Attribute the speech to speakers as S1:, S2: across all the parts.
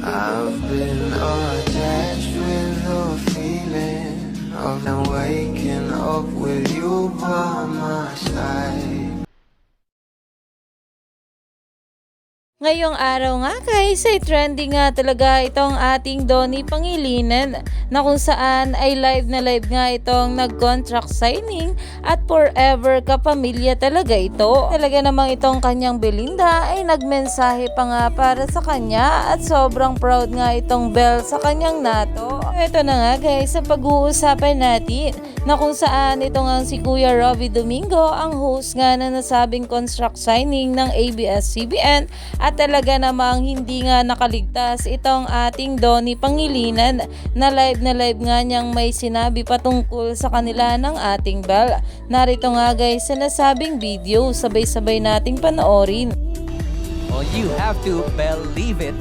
S1: I've been attached with the feeling of now waking up with you by my side.
S2: Ngayong araw nga guys ay trending nga talaga itong ating Donnie Pangilinan na kung saan ay live na live nga itong nag-contract signing at forever kapamilya talaga ito. Talaga namang itong kanyang Belinda ay nagmensahe pa nga para sa kanya at sobrang proud nga itong Belle sa kanyang nato. Ito na nga guys sa pag-uusapan natin na kung saan ito nga si Kuya Robby Domingo ang host nga na nasabing contract signing ng ABS-CBN at talaga namang hindi nga nakaligtas itong ating Donnie Pangilinan na live nga niyang may sinabi patungkol sa kanila ng ating Belle. Narito nga guys sa nasabing video, sabay-sabay nating panoorin.
S3: Well, you have to believe it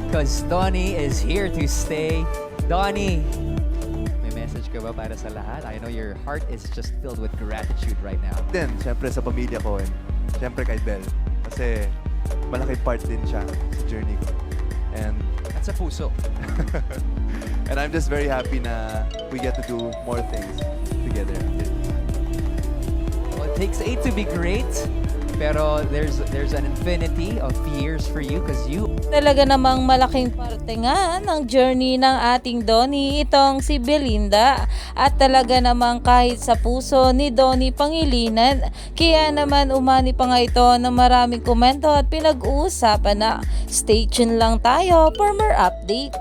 S3: because Donnie is here to stay. Donnie, may message ka ba para sa lahat? I know your heart is just filled with gratitude right now.
S4: Din, syempre sa pamilya ko and syempre kay Belle. Kasi malaking part din siya sa journey ko. And
S3: At sa puso.
S4: and I'm just very happy na we get to do more things together.
S3: Well, it takes 8 to be great, pero there's an infinity of years for you because you
S2: Talaga namang malaking parte nga ng journey ng ating Donnie itong si Belinda at talaga namang kahit sa puso ni Donnie Pangilinan. Kaya naman umani pa nga ito na maraming komento at pinag-uusapan na. Stay tuned lang tayo for more update.